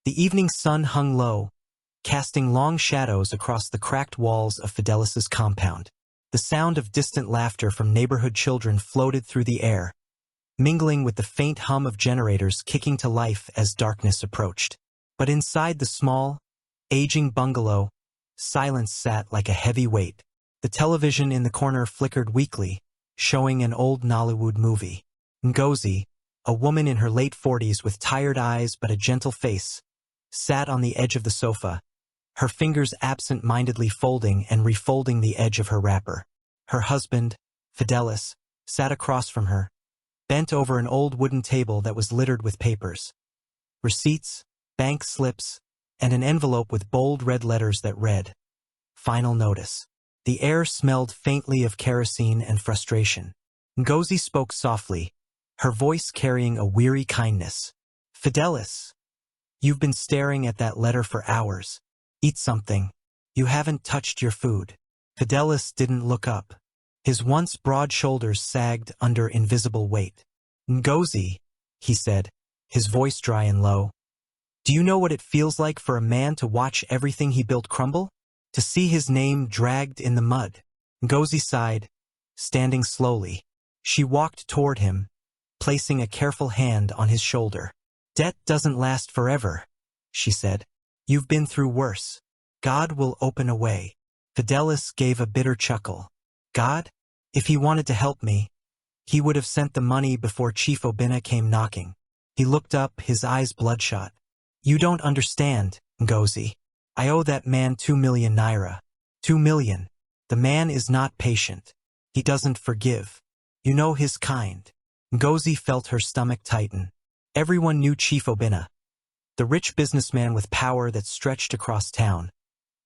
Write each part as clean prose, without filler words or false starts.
The evening sun hung low, casting long shadows across the cracked walls of Fidelis's compound. The sound of distant laughter from neighborhood children floated through the air, mingling with the faint hum of generators kicking to life as darkness approached. But inside the small, aging bungalow, silence sat like a heavy weight. The television in the corner flickered weakly, showing an old Nollywood movie. Ngozi, a woman in her late 40s with tired eyes but a gentle face, sat on the edge of the sofa, her fingers absent-mindedly folding and refolding the edge of her wrapper. Her husband, Fidelis, sat across from her, bent over an old wooden table that was littered with papers, receipts, bank slips, and an envelope with bold red letters that read, "Final Notice." The air smelled faintly of kerosene and frustration. Ngozi spoke softly, her voice carrying a weary kindness. "Fidelis, you've been staring at that letter for hours. Eat something. You haven't touched your food." Fidelis didn't look up. His once broad shoulders sagged under invisible weight. "Ngozi," he said, his voice dry and low, "do you know what it feels like for a man to watch everything he built crumble? To see his name dragged in the mud?" Ngozi sighed, standing slowly. She walked toward him, placing a careful hand on his shoulder. "Debt doesn't last forever," she said. "You've been through worse. God will open a way." Fidelis gave a bitter chuckle. "God? If he wanted to help me, he would have sent the money before Chief Obinna came knocking." He looked up, his eyes bloodshot. "You don't understand, Ngozi. I owe that man 2 million naira. 2 million. The man is not patient. He doesn't forgive. You know his kind." Ngozi felt her stomach tighten. Everyone knew Chief Obinna, the rich businessman with power that stretched across town,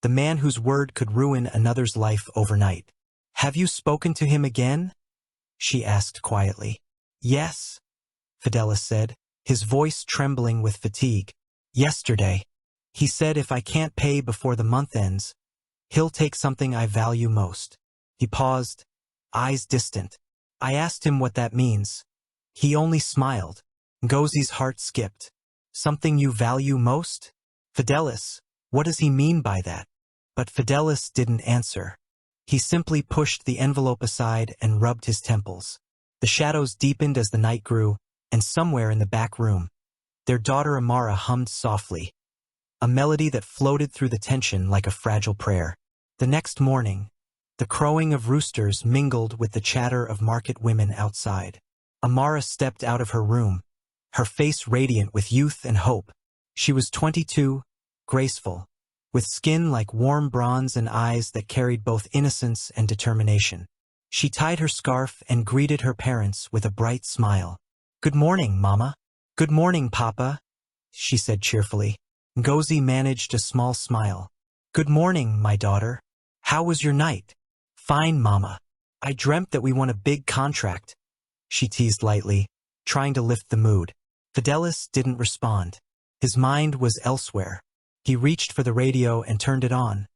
the man whose word could ruin another's life overnight. "Have you spoken to him again?" she asked quietly. "Yes," Fidelis said, his voice trembling with fatigue. "Yesterday. He said if I can't pay before the month ends, he'll take something I value most." He paused, eyes distant. I asked him what that means. He only smiled. Ngozi's heart skipped. "Something you value most? Fidelis, what does he mean by that?" But Fidelis didn't answer. He simply pushed the envelope aside and rubbed his temples. The shadows deepened as the night grew, and somewhere in the back room, their daughter Amara hummed softly, a melody that floated through the tension like a fragile prayer. The next morning, the crowing of roosters mingled with the chatter of market women outside. Amara stepped out of her room, her face radiant with youth and hope. She was 22, graceful, with skin like warm bronze and eyes that carried both innocence and determination. She tied her scarf and greeted her parents with a bright smile. "Good morning, Mama." "Good morning, Papa," she said cheerfully. Ngozi managed a small smile. "Good morning, my daughter. How was your night?" "Fine, Mama. I dreamt that we won a big contract," she teased lightly, trying to lift the mood. Fidelis didn't respond. His mind was elsewhere. He reached for the radio and turned it on,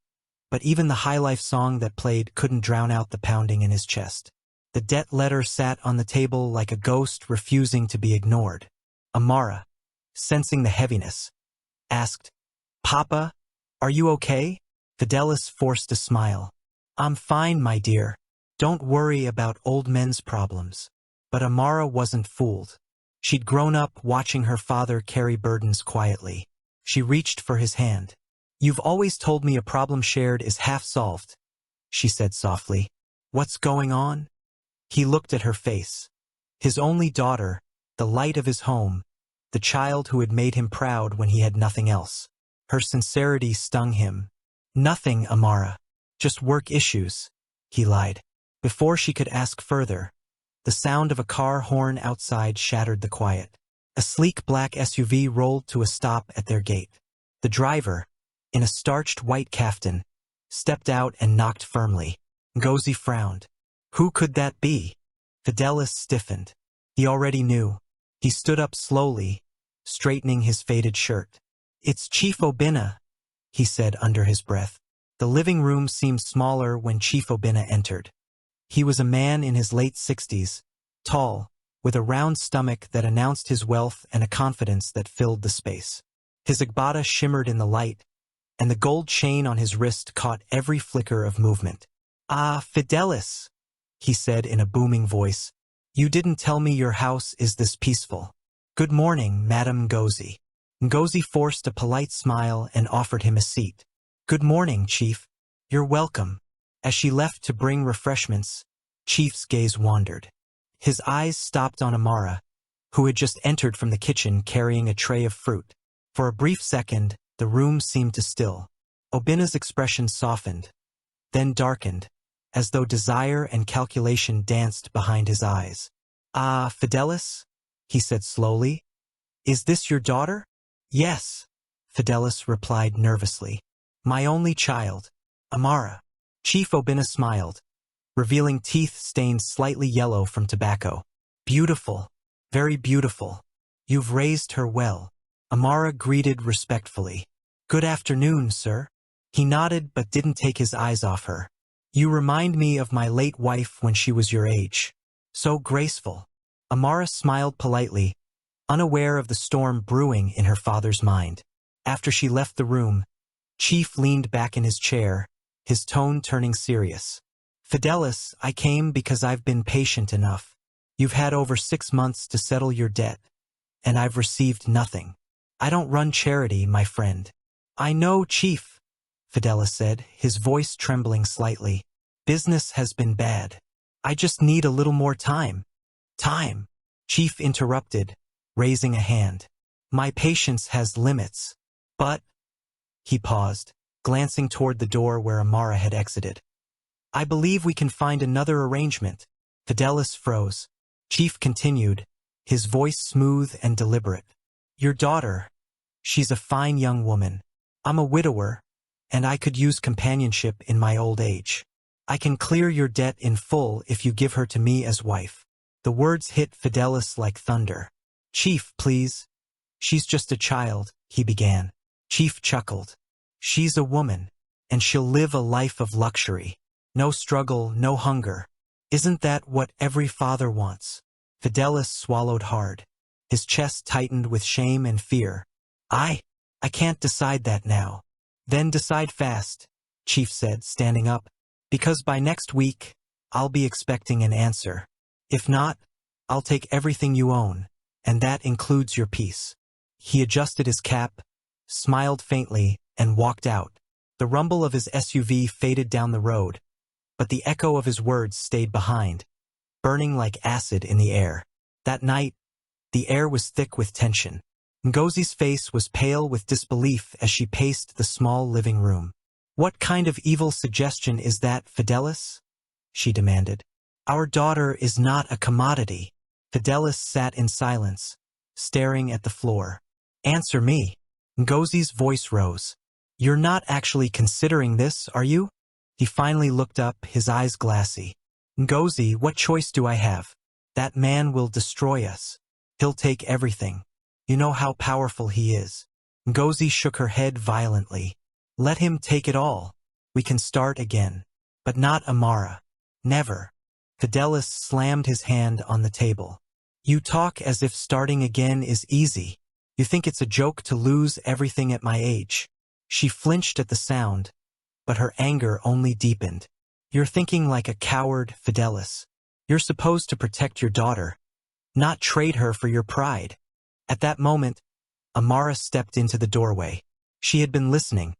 but even the high-life song that played couldn't drown out the pounding in his chest. The debt letter sat on the table like a ghost refusing to be ignored. Amara, sensing the heaviness, asked, "Papa, are you okay?" Fidelis forced a smile. "I'm fine, my dear. Don't worry about old men's problems." But Amara wasn't fooled. She'd grown up watching her father carry burdens quietly. She reached for his hand. "You've always told me a problem shared is half solved," she said softly. "What's going on?" He looked at her face. His only daughter, the light of his home, the child who had made him proud when he had nothing else. Her sincerity stung him. "Nothing, Amara. Just work issues," he lied. Before she could ask further, the sound of a car horn outside shattered the quiet. A sleek black SUV rolled to a stop at their gate. The driver, in a starched white kaftan, stepped out and knocked firmly. Ngozi frowned. Who could that be? Fidelis stiffened. He already knew. He stood up slowly, straightening his faded shirt. "It's Chief Obinna," he said under his breath. The living room seemed smaller when Chief Obinna entered. He was a man in his late 60s, tall, with a round stomach that announced his wealth and a confidence that filled the space. His agbada shimmered in the light, and the gold chain on his wrist caught every flicker of movement. "Ah, Fidelis," he said in a booming voice. "You didn't tell me your house is this peaceful." "Good morning, Madam Ngozi." Ngozi forced a polite smile and offered him a seat. "Good morning, Chief. You're welcome." As she left to bring refreshments, Chief's gaze wandered. His eyes stopped on Amara, who had just entered from the kitchen carrying a tray of fruit. For a brief second, the room seemed to still. Obina's expression softened, then darkened, as though desire and calculation danced behind his eyes. "Ah, Fidelis," he said slowly. "Is this your daughter?" "Yes," Fidelis replied nervously. "My only child, Amara." Chief Obina smiled, revealing teeth stained slightly yellow from tobacco. "Beautiful, very beautiful. You've raised her well." Amara greeted respectfully. "Good afternoon, sir." He nodded but didn't take his eyes off her. "You remind me of my late wife when she was your age. So graceful." Amara smiled politely, unaware of the storm brewing in her father's mind. After she left the room, Chief leaned back in his chair, his tone turning serious. "Fidelis, I came because I've been patient enough. You've had over 6 months to settle your debt, and I've received nothing. I don't run charity, my friend." "I know, Chief," Fidelis said, his voice trembling slightly. "Business has been bad. I just need a little more time." "Time," Chief interrupted, raising a hand. "My patience has limits." "But," he paused, glancing toward the door where Amara had exited. "I believe we can find another arrangement." Fidelis froze. Chief continued, his voice smooth and deliberate. "Your daughter, she's a fine young woman. I'm a widower, and I could use companionship in my old age. I can clear your debt in full if you give her to me as wife." The words hit Fidelis like thunder. "Chief, please." "She's just a child," he began. Chief chuckled. "She's a woman, and she'll live a life of luxury. No struggle, no hunger. Isn't that what every father wants?" Fidelis swallowed hard. His chest tightened with shame and fear. I can't decide that now." "Then decide fast," Chief said, standing up, "because by next week, I'll be expecting an answer. If not, I'll take everything you own, and that includes your peace." He adjusted his cap, smiled faintly, and walked out. The rumble of his SUV faded down the road, but the echo of his words stayed behind, burning like acid in the air. That night, the air was thick with tension. Ngozi's face was pale with disbelief as she paced the small living room. "What kind of evil suggestion is that, Fidelis?" she demanded. "Our daughter is not a commodity." Fidelis sat in silence, staring at the floor. "Answer me." Ngozi's voice rose. "You're not actually considering this, are you?" He finally looked up, his eyes glassy. "Ngozi, what choice do I have? That man will destroy us. He'll take everything. You know how powerful he is." Ngozi shook her head violently. "Let him take it all. We can start again. But not Amara. Never." Fidelis slammed his hand on the table. "You talk as if starting again is easy. You think it's a joke to lose everything at my age." She flinched at the sound, but her anger only deepened. "You're thinking like a coward, Fidelis. You're supposed to protect your daughter, not trade her for your pride." At that moment, Amara stepped into the doorway. She had been listening,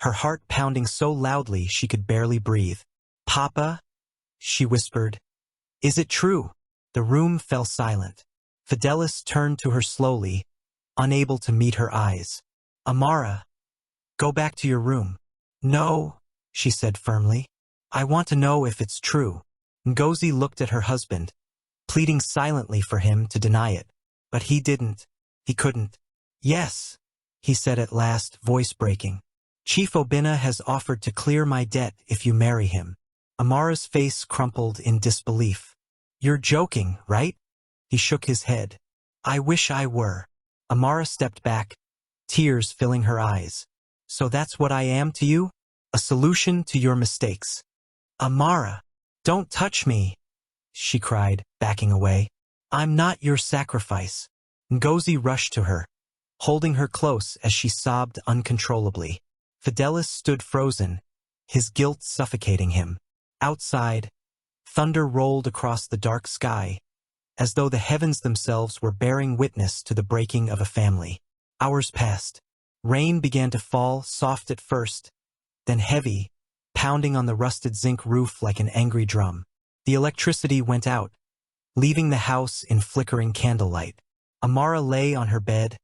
her heart pounding so loudly she could barely breathe. "Papa?" she whispered. "Is it true?" The room fell silent. Fidelis turned to her slowly, unable to meet her eyes. "Amara, go back to your room." "No," she said firmly. "I want to know if it's true." Ngozi looked at her husband, pleading silently for him to deny it. But he didn't. He couldn't. "Yes," he said at last, voice breaking. "Chief Obina has offered to clear my debt if you marry him." Amara's face crumpled in disbelief. "You're joking, right?" He shook his head. "I wish I were." Amara stepped back, tears filling her eyes. "So that's what I am to you? A solution to your mistakes?" "Amara, don't touch me," she cried, backing away. "I'm not your sacrifice." Ngozi rushed to her, holding her close as she sobbed uncontrollably. Fidelis stood frozen, his guilt suffocating him. Outside, thunder rolled across the dark sky, as though the heavens themselves were bearing witness to the breaking of a family. Hours passed. Rain began to fall, soft at first, then heavy, pounding on the rusted zinc roof like an angry drum. The electricity went out, leaving the house in flickering candlelight. Amara lay on her bed,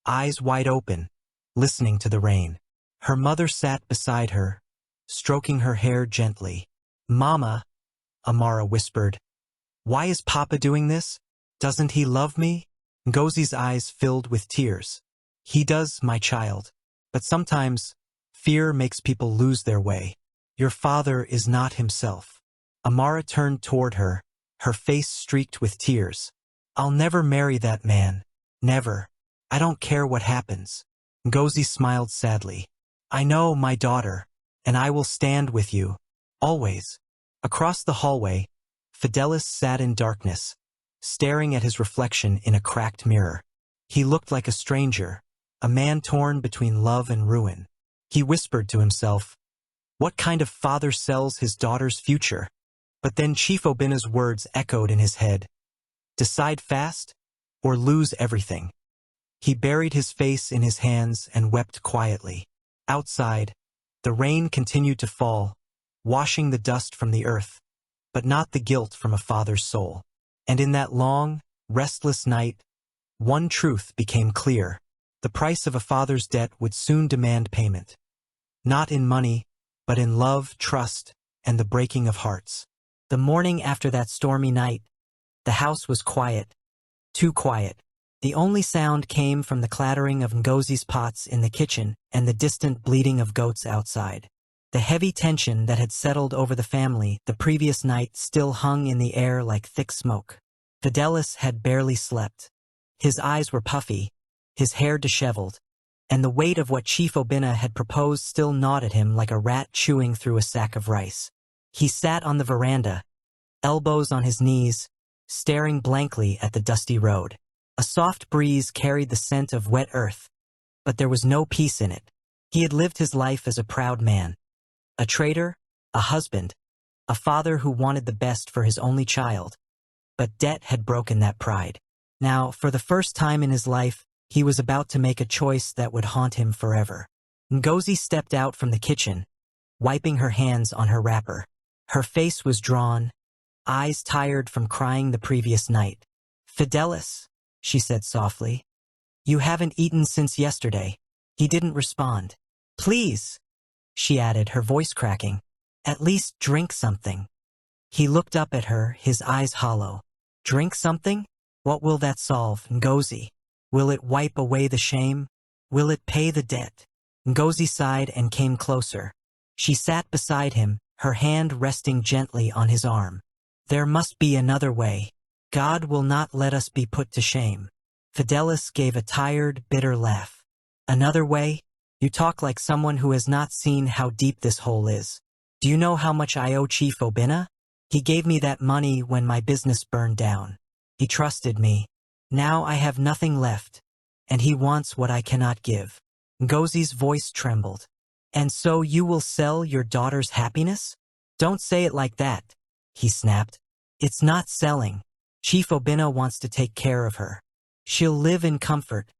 eyes wide open, listening to the rain. Her mother sat beside her, stroking her hair gently. "Mama," Amara whispered, "why is Papa doing this? Doesn't he love me?" Ngozi's eyes filled with tears. "He does, my child. But sometimes, fear makes people lose their way. Your father is not himself." Amara turned toward her, her face streaked with tears. "I'll never marry that man. Never. I don't care what happens." Ngozi smiled sadly. "I know, my daughter, and I will stand with you. Always." Across the hallway, Fidelis sat in darkness, staring at his reflection in a cracked mirror. He looked like a stranger, a man torn between love and ruin. He whispered to himself, "What kind of father sells his daughter's future?" But then Chief Obina's words echoed in his head. "Decide fast, or lose everything." He buried his face in his hands and wept quietly. Outside, the rain continued to fall, washing the dust from the earth, but not the guilt from a father's soul. And in that long, restless night, one truth became clear. The price of a father's debt would soon demand payment. Not in money, but in love, trust, and the breaking of hearts. The morning after that stormy night, the house was quiet. Too quiet. The only sound came from the clattering of Ngozi's pots in the kitchen and the distant bleating of goats outside. The heavy tension that had settled over the family the previous night still hung in the air like thick smoke. Fidelis had barely slept. His eyes were puffy, his hair disheveled, and the weight of what Chief Obina had proposed still gnawed at him like a rat chewing through a sack of rice. He sat on the veranda, elbows on his knees, staring blankly at the dusty road. A soft breeze carried the scent of wet earth, but there was no peace in it. He had lived his life as a proud man. A traitor, a husband, a father who wanted the best for his only child. But debt had broken that pride. Now, for the first time in his life, he was about to make a choice that would haunt him forever. Ngozi stepped out from the kitchen, wiping her hands on her wrapper. Her face was drawn, eyes tired from crying the previous night. "Fidelis," she said softly, "you haven't eaten since yesterday." He didn't respond. "Please," she added, her voice cracking, "at least drink something." He looked up at her, his eyes hollow. "Drink something? What will that solve, Ngozi? Will it wipe away the shame? Will it pay the debt?" Ngozi sighed and came closer. She sat beside him, her hand resting gently on his arm. "There must be another way. God will not let us be put to shame." Fidelis gave a tired, bitter laugh. "Another way? You talk like someone who has not seen how deep this hole is. Do you know how much I owe Chief Obina? He gave me that money when my business burned down. He trusted me. Now I have nothing left, and he wants what I cannot give." Ngozi's voice trembled. "And so you will sell your daughter's happiness?" "Don't say it like that," he snapped. "It's not selling. Chief Obina wants to take care of her. She'll live in comfort.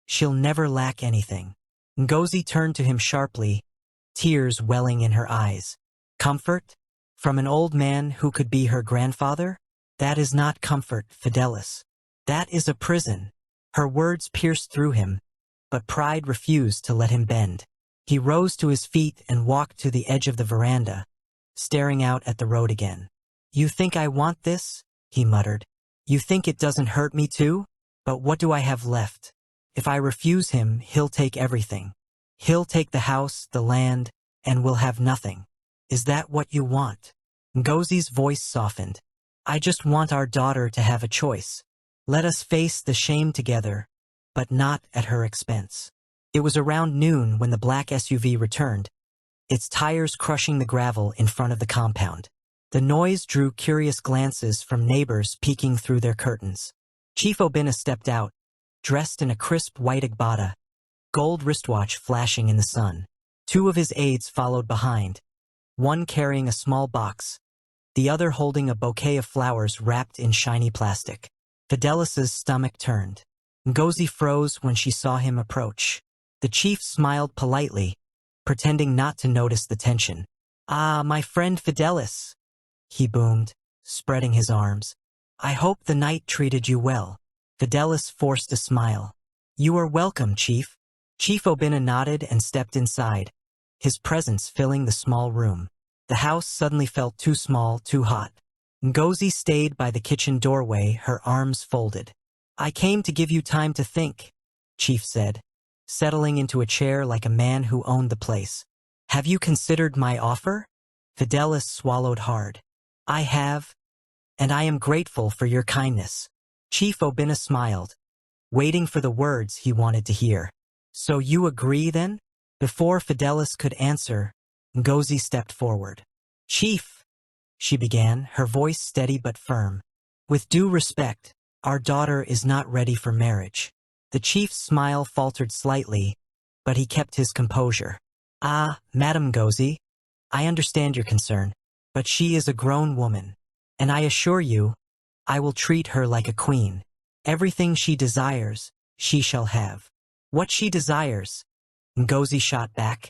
She'll never lack anything." Ngozi turned to him sharply, tears welling in her eyes. "Comfort? From an old man who could be her grandfather? That is not comfort, Fidelis. That is a prison." Her words pierced through him, but pride refused to let him bend. He rose to his feet and walked to the edge of the veranda, staring out at the road again. "You think I want this?" he muttered. "You think it doesn't hurt me too? But what do I have left? If I refuse him, he'll take everything. He'll take the house, the land, and we'll have nothing. Is that what you want?" Ngozi's voice softened. "I just want our daughter to have a choice. Let us face the shame together, but not at her expense." It was around noon when the black SUV returned, its tires crushing the gravel in front of the compound. The noise drew curious glances from neighbors peeking through their curtains. Chief Obina stepped out, dressed in a crisp white agbada, gold wristwatch flashing in the sun. Two of his aides followed behind, one carrying a small box, the other holding a bouquet of flowers wrapped in shiny plastic. Fidelis's stomach turned. Ngozi froze when she saw him approach. The chief smiled politely, pretending not to notice the tension. "Ah, my friend Fidelis," he boomed, spreading his arms. "I hope the night treated you well." Fidelis forced a smile. "You are welcome, Chief." Chief Obinna nodded and stepped inside, his presence filling the small room. The house suddenly felt too small, too hot. Ngozi stayed by the kitchen doorway, her arms folded. "I came to give you time to think," Chief said, settling into a chair like a man who owned the place. "Have you considered my offer?" Fidelis swallowed hard. "I have, and I am grateful for your kindness." Chief Obinna smiled, waiting for the words he wanted to hear. "So you agree, then?" Before Fidelis could answer, Ngozi stepped forward. "Chief," she began, her voice steady but firm. "With due respect, our daughter is not ready for marriage." The chief's smile faltered slightly, but he kept his composure. "Ah, Madam Ngozi, I understand your concern, but she is a grown woman, and I assure you, I will treat her like a queen. Everything she desires, she shall have." "What she desires," Ngozi shot back,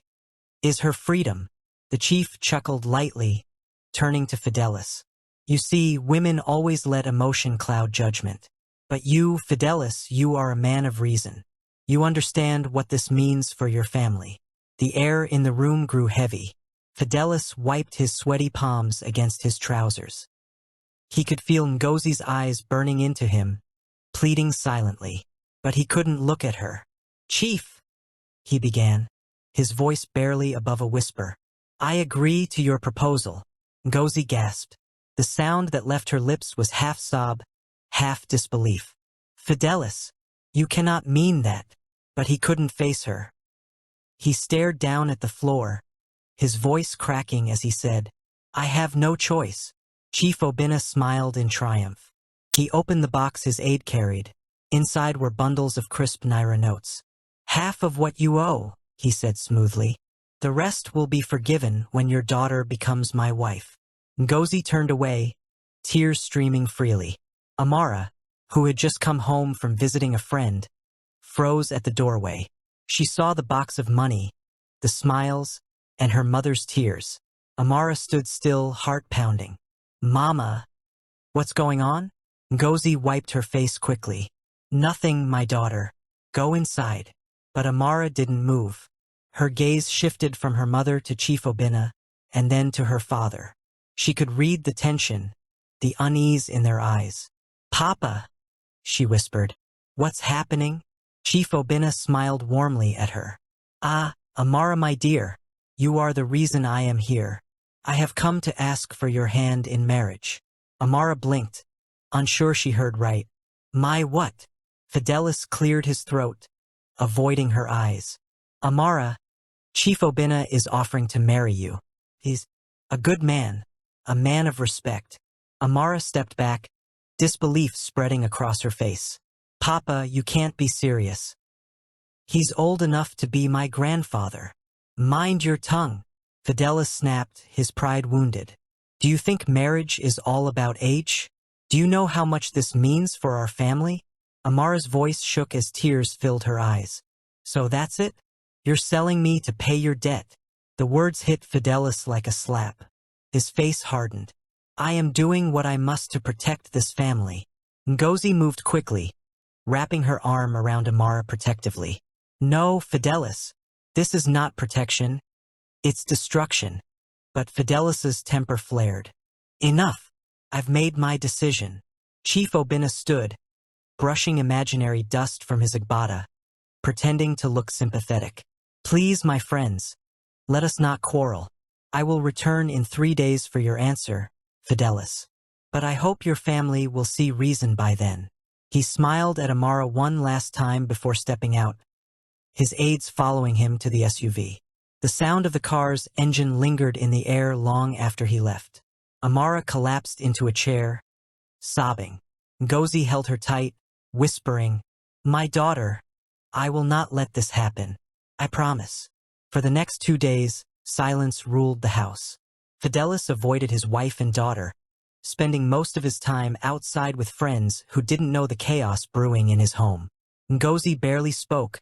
"is her freedom." The chief chuckled lightly, turning to Fidelis. "You see, women always let emotion cloud judgment. But you, Fidelis, you are a man of reason. You understand what this means for your family." The air in the room grew heavy. Fidelis wiped his sweaty palms against his trousers. He could feel Ngozi's eyes burning into him, pleading silently. But he couldn't look at her. "Chief," he began, his voice barely above a whisper. "I agree to your proposal." Ngozi gasped. The sound that left her lips was half sob, half disbelief. "Fidelis, you cannot mean that." But he couldn't face her. He stared down at the floor, his voice cracking as he said, "I have no choice." Chief Obinna smiled in triumph. He opened the box his aide carried. Inside were bundles of crisp Naira notes. "Half of what you owe," he said smoothly. "The rest will be forgiven when your daughter becomes my wife." Ngozi turned away, tears streaming freely. Amara, who had just come home from visiting a friend, froze at the doorway. She saw the box of money, the smiles, and her mother's tears. Amara stood still, heart pounding. "Mama, what's going on?" Ngozi wiped her face quickly. "Nothing, my daughter. Go inside." But Amara didn't move. Her gaze shifted from her mother to Chief Obinna, and then to her father. She could read the tension, the unease in their eyes. "Papa," she whispered. "What's happening?" Chief Obinna smiled warmly at her. "Ah, Amara, my dear, you are the reason I am here. I have come to ask for your hand in marriage." Amara blinked, unsure she heard right. "My what?" Fidelis cleared his throat, avoiding her eyes. "Amara, Chief Obinna is offering to marry you. He's a good man, a man of respect." Amara stepped back, disbelief spreading across her face. "Papa, you can't be serious. He's old enough to be my grandfather." "Mind your tongue," Fidelis snapped, his pride wounded. "Do you think marriage is all about age? Do you know how much this means for our family?" Amara's voice shook as tears filled her eyes. "So that's it? You're selling me to pay your debt?" The words hit Fidelis like a slap. His face hardened. "I am doing what I must to protect this family." Ngozi moved quickly, wrapping her arm around Amara protectively. "No, Fidelis, this is not protection. It's destruction." But Fidelis's temper flared. "Enough. I've made my decision." Chief Obinna stood, brushing imaginary dust from his agbada, pretending to look sympathetic. "Please, my friends, let us not quarrel. I will return in 3 days for your answer, Fidelis. But I hope your family will see reason by then." He smiled at Amara one last time before stepping out, his aides following him to the SUV. The sound of the car's engine lingered in the air long after he left. Amara collapsed into a chair, sobbing. Ngozi held her tight, whispering, My daughter, I will not let this happen. I promise. For the next 2 days, silence ruled the house. Fidelis avoided his wife and daughter, spending most of his time outside with friends who didn't know the chaos brewing in his home. Ngozi barely spoke,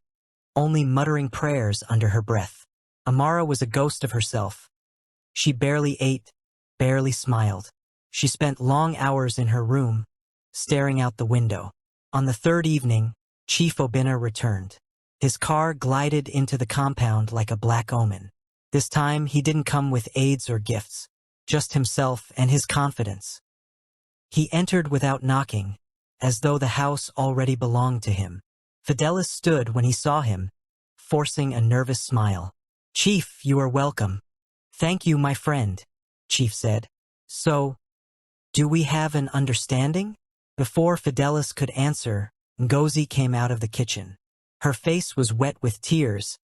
only muttering prayers under her breath. Amara was a ghost of herself. She barely ate, barely smiled. She spent long hours in her room, staring out the window. On the third evening, Chief Obinna returned. His car glided into the compound like a black omen. This time, he didn't come with aids or gifts, just himself and his confidence. He entered without knocking, as though the house already belonged to him. Fidelis stood when he saw him, forcing a nervous smile. "Chief, you are welcome." "Thank you, my friend," Chief said. "So, do we have an understanding?" Before Fidelis could answer, Ngozi came out of the kitchen. Her face was wet with tears,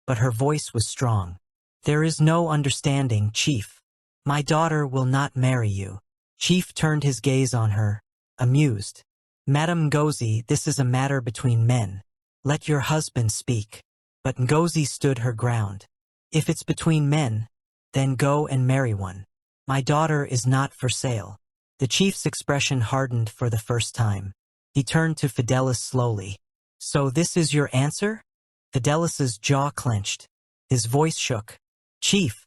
but her voice was strong. "There is no understanding, Chief. My daughter will not marry you." Chief turned his gaze on her, amused. "Madam Ngozi, this is a matter between men. Let your husband speak." But Ngozi stood her ground. "If it's between men, then go and marry one. My daughter is not for sale." The chief's expression hardened for the first time. He turned to Fidelis slowly. "So this is your answer?" Fidelis's jaw clenched. His voice shook. "Chief,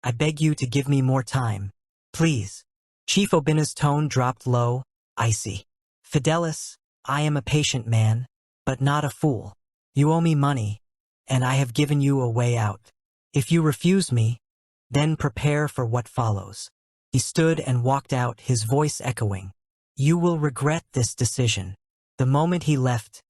I beg you to give me more time. Please." Chief Obinna's tone dropped low, icy. "Fidelis, I am a patient man, but not a fool. You owe me money, and I have given you a way out. If you refuse me, then prepare for what follows." He stood and walked out, his voice echoing. "You will regret this decision." The moment he left,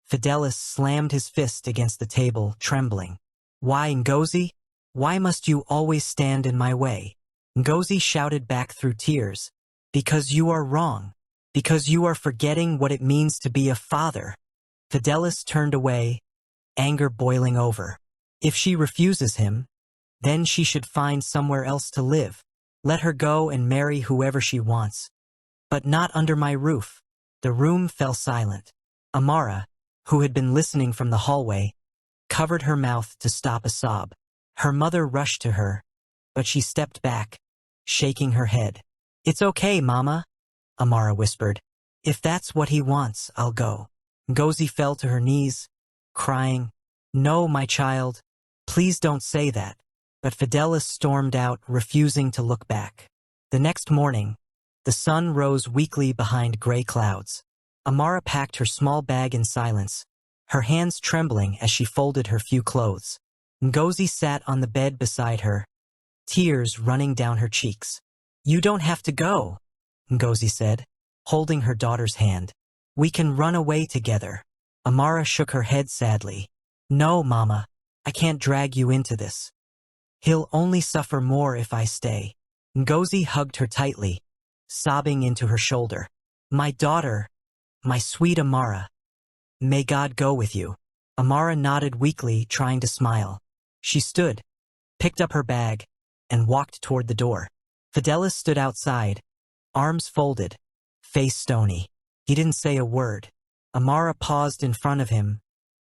Fidelis slammed his fist against the table, trembling. "Why, Ngozi? Why must you always stand in my way?" Ngozi shouted back through tears. "Because you are wrong. Because you are forgetting what it means to be a father." Fidelis turned away, anger boiling over. If she refuses him, then she should find somewhere else to live. Let her go and marry whoever she wants. But not under my roof. The room fell silent. Amara, who had been listening from the hallway, covered her mouth to stop a sob. Her mother rushed to her, but she stepped back, shaking her head. "It's okay, Mama," Amara whispered. "If that's what he wants, I'll go." Ngozi fell to her knees, crying, "No, my child, please don't say that." But Fidelis stormed out, refusing to look back. The next morning, the sun rose weakly behind gray clouds. Amara packed her small bag in silence, her hands trembling as she folded her few clothes. Ngozi sat on the bed beside her, tears running down her cheeks. "You don't have to go," Ngozi said, holding her daughter's hand. "We can run away together." Amara shook her head sadly. "No, Mama, I can't drag you into this. He'll only suffer more if I stay." Ngozi hugged her tightly, sobbing into her shoulder. "My daughter, my sweet Amara. May God go with you." Amara nodded weakly, trying to smile. She stood, picked up her bag, and walked toward the door. Fidelis stood outside, arms folded, face stony. He didn't say a word. Amara paused in front of him,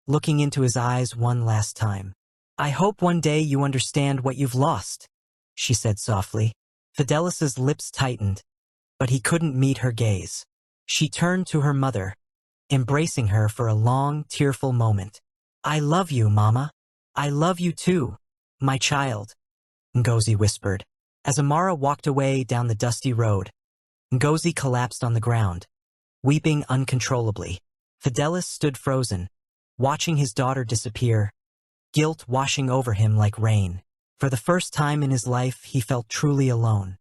looking into his eyes one last time. "I hope one day you understand what you've lost," she said softly. Fidelis's lips tightened, but he couldn't meet her gaze. She turned to her mother, embracing her for a long, tearful moment. "I love you, Mama. I love you too, my child," Ngozi whispered. As Amara walked away down the dusty road, Ngozi collapsed on the ground, weeping uncontrollably. Fidelis stood frozen, watching his daughter disappear, guilt washing over him like rain. For the first time in his life, he felt truly alone.